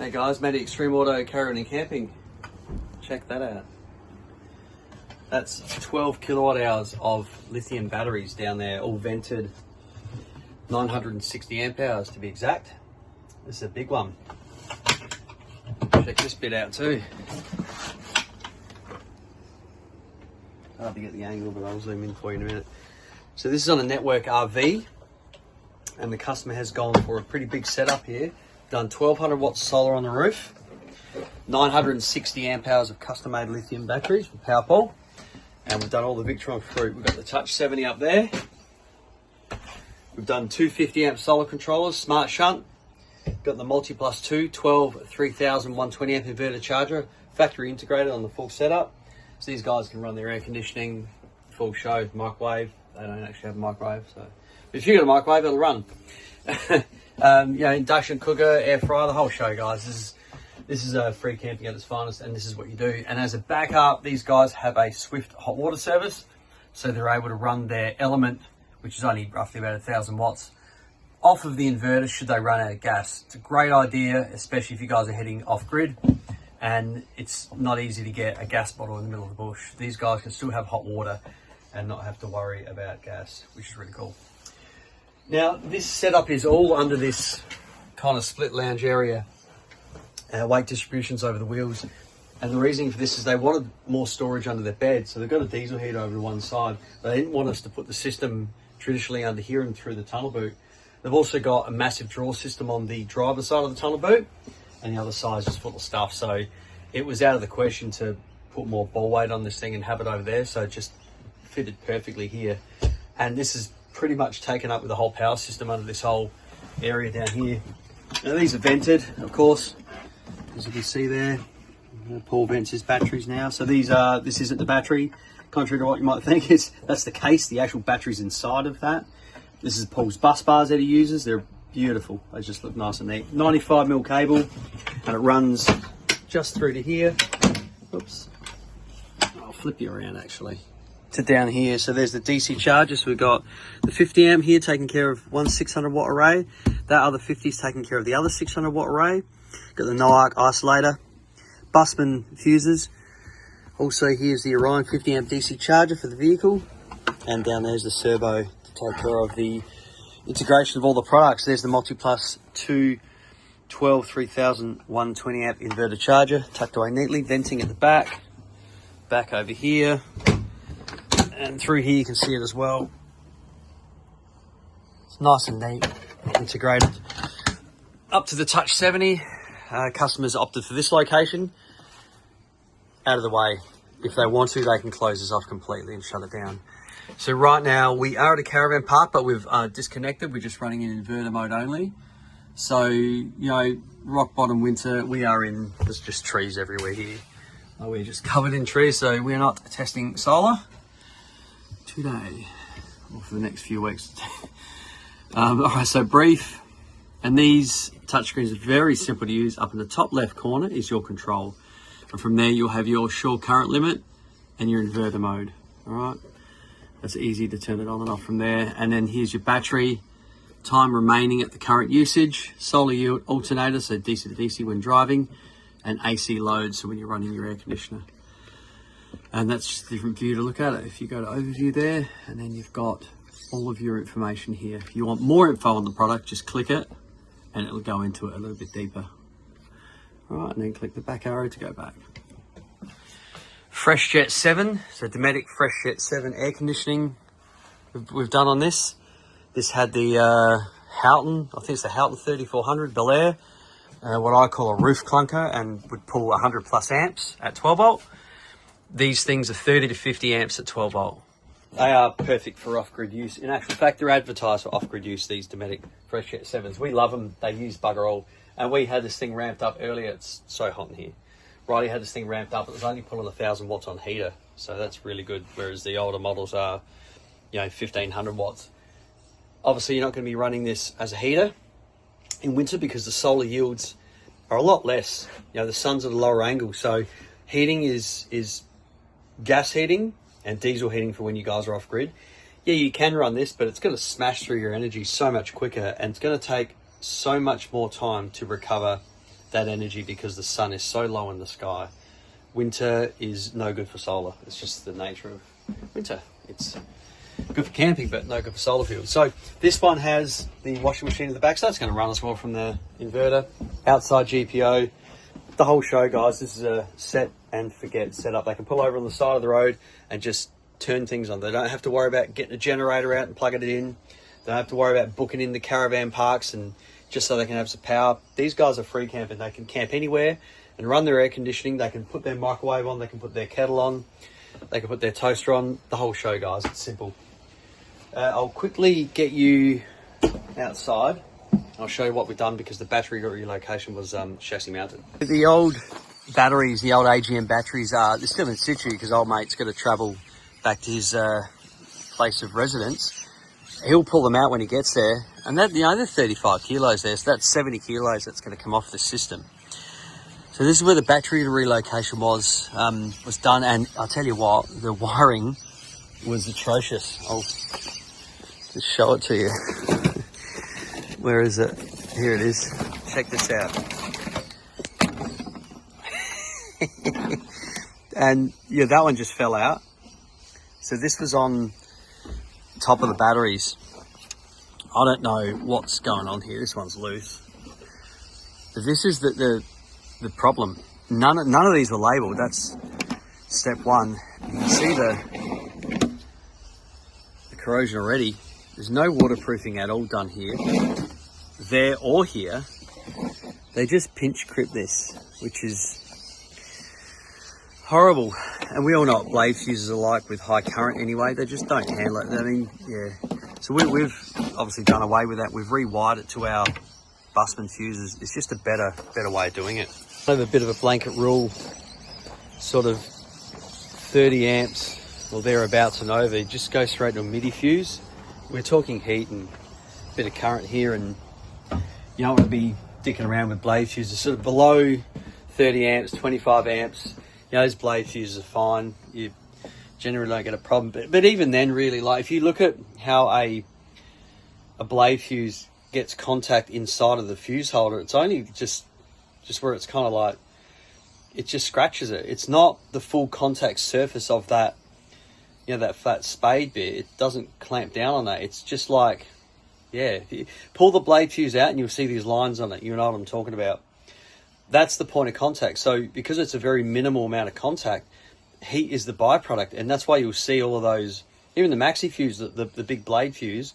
Hey guys, made it Extreme Auto Caravan and Camping. Check that out. That's 12 kilowatt hours of lithium batteries down there, all vented. 960 amp hours to be exact. This is a big one. Check this bit out too. Hard to get the angle, but I'll zoom in for you in a minute. So this is on a NetworkRV, and the customer has gone for a pretty big setup here. Done 1200 watts solar on the roof, 960 amp hours of custom made lithium batteries for PowerPaul, and we've done all the Victron fruit. We've got the Touch 70 up there. We've done 250 amp solar controllers, Smartshunt. Got the multiplus 12 3000 120 amp inverter charger, factory integrated on the full setup. So these guys can run their air conditioning, full show, microwave. They don't actually have a microwave, so but if you got a microwave, it'll run. You know, induction cooker, air fryer, the whole show, guys. This is a free camping at its finest, and this is what you do. And as a backup, these guys have a swift hot water service, so they're able to run their element, which is only roughly about 1000 watts, off of the inverter should they run out of gas. It's a great idea, especially if you guys are heading off grid, and it's not easy to get a gas bottle in the middle of the bush. These guys can still have hot water and not have to worry about gas, which is really cool. Now, this setup is all under this kind of split lounge area. Weight distributions over the wheels. And the reasoning for this is they wanted more storage under their bed. So they've got a diesel heater over to one side. They didn't want us to put the system traditionally under here and through the tunnel boot. They've also got a massive drawer system on the driver's side of the tunnel boot. And the other side is just full of stuff. So it was out of the question to put more ball weight on this thing and have it over there. So it just fitted perfectly here. And this is pretty much taken up with the whole power system under this whole area down here. Now these are vented, of course, as you can see there. Paul vents his batteries now. So this isn't the battery, contrary to what you might think. That's the case. The actual battery's inside of that. This is Paul's bus bars that he uses. They're beautiful. They just look nice and neat. 95mm cable, and it runs just through to here. Oops. I'll flip you around actually to down here. So there's the DC charger. So we've got the 50 amp here taking care of one 600 watt array. That other 50 is taking care of the other 600 watt array. Got the no arc isolator, Busman fuses. Also here's the Orion 50 amp DC charger for the vehicle. And down there's the servo to take care of the integration of all the products. There's the multiplus 12 3000 120 amp inverter charger tucked away neatly, venting at the back over here. And through here you can see it as well. It's nice and neat, integrated. Up to the Touch 70. Customers opted for this location. Out of the way. If they want to, they can close this off completely and shut it down. So right now we are at a caravan park, but we've disconnected. We're just running in inverter mode only. So, you know, rock bottom winter, there's just trees everywhere here. We're just covered in trees, so we're not testing solar today, or for the next few weeks. All right, so brief. And these touchscreens are very simple to use. Up in the top left corner is your control. And from there, you'll have your shore current limit and your inverter mode. All right. That's easy to turn it on and off from there. And then here's your battery, time remaining at the current usage, solar yield alternator, so DC to DC when driving, and AC load, so when you're running your air conditioner. And that's just a different view to look at it. If you go to overview there, and then you've got all of your information here. If you want more info on the product, just click it and it'll go into it a little bit deeper. All right, and then click the back arrow to go back. FreshJet 7, so Dometic FreshJet 7 air conditioning we've done on this. This had the Houghton, I think it's the Houghton 3400 Bel Air, what I call a roof clunker, and would pull 100 plus amps at 12 volt. These things are 30 to 50 amps at 12 volt. They are perfect for off-grid use. In actual fact, they're advertised for off-grid use, these Dometic FreshJet 7s. We love them. They use bugger all. And we had this thing ramped up earlier. It's so hot in here. Riley had this thing ramped up. It was only pulling 1000 watts on heater. So that's really good. Whereas the older models are, 1500 watts. Obviously, you're not going to be running this as a heater in winter because the solar yields are a lot less. The sun's at a lower angle. So heating is gas heating and diesel heating for when you guys are off grid. Yeah, you can run this, but it's going to smash through your energy so much quicker, and it's going to take so much more time to recover that energy because the sun is so low in the sky. Winter is no good for solar. It's just the nature of winter. It's good for camping, but no good for solar fields. So this one has the washing machine in the back, so it's going to run as well from the inverter. Outside GPO, the whole show, guys. This is a set and forget setup. They can pull over on the side of the road and just turn things on. They don't have to worry about getting a generator out and plugging it in. They don't have to worry about booking in the caravan parks and just so they can have some power. These guys are free camping. They can camp anywhere and run their air conditioning. They can put their microwave on. They can put their kettle on. They can put their toaster on. The whole show, guys. It's simple. I'll quickly get you outside. I'll show you what we've done because the battery relocation was chassis mounted. The old batteries, the old AGM batteries, they're still in situ because old mate's got to travel back to his place of residence. He'll pull them out when he gets there, and that, you know, they're 35 kilos there, so that's 70 kilos that's going to come off the system. So this is where the battery relocation was done, and I'll tell you what, the wiring was atrocious. I'll just show it to you. Where is it? Here it is. Check this out. And yeah, that one just fell out. So this was on top of the batteries. I don't know what's going on here. This one's loose. But this is the problem. None of these were labeled. That's step one. You can see the corrosion already. There's no waterproofing at all done here, there or here. They just pinch grip this, which is horrible. And we all know what blade fuses are like with high current anyway. They just don't handle it. I mean, yeah. So we've obviously done away with that. We've rewired it to our busman fuses. It's just a better way of doing it. I have a bit of a blanket rule, sort of 30 amps or thereabouts and over. Just go straight to a MIDI fuse. We're talking heat and a bit of current here, and you don't want to be dicking around with blade fuses. Sort of below 30 amps, 25 amps. You know, those blade fuses are fine. You generally don't get a problem. But even then, really, like if you look at how a blade fuse gets contact inside of the fuse holder, it's only just where it's kind of like, it just scratches it. It's not the full contact surface of that, you know, that flat spade bit. It doesn't clamp down on that. It's just like, yeah, if you pull the blade fuse out and you'll see these lines on it. You know what I'm talking about. That's the point of contact. So because it's a very minimal amount of contact, heat is the byproduct. And that's why you'll see all of those, even the maxi fuse, the big blade fuse,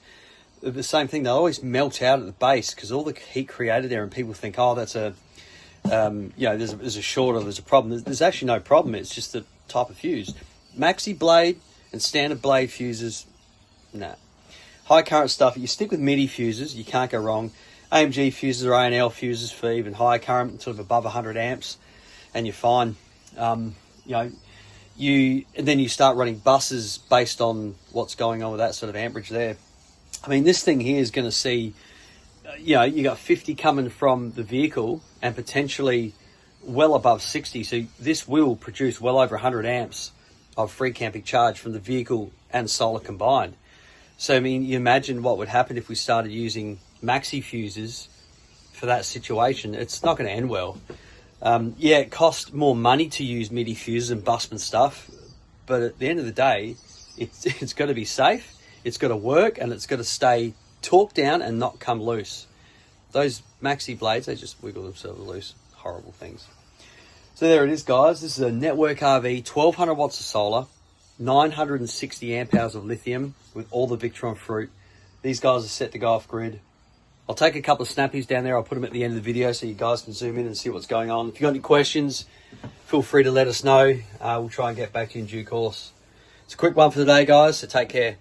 the same thing. They always melt out at the base because all the heat created there, and people think, oh, that's a, you know, there's a short or there's a problem. There's actually no problem. It's just the type of fuse. Maxi blade and standard blade fuses, nah. High current stuff, you stick with MIDI fuses, you can't go wrong. AMG fuses or ANL fuses for even higher current, sort of above 100 amps, and you're fine. You know, and then you start running buses based on what's going on with that sort of amperage there. I mean, this thing here is going to see, you know, you got 50 coming from the vehicle and potentially well above 60. So this will produce well over 100 amps of free camping charge from the vehicle and solar combined. So, I mean, you imagine what would happen if we started using maxi fuses for that situation. It's not going to end well. Yeah, it costs more money to use MIDI fuses and busman stuff, but at the end of the day, it's got to be safe, it's got to work, and it's got to stay torqued down and not come loose. Those maxi blades, they just wiggle themselves loose. Horrible things. So there it is, guys. This is a NetworkRV, 1200 watts of solar, 960 amp hours of lithium with all the Victron fruit. These guys are set to go off grid. I'll take a couple of snappies down there. I'll put them at the end of the video so you guys can zoom in and see what's going on. If you've got any questions, feel free to let us know. We'll try and get back to you in due course. It's a quick one for today, guys, so take care.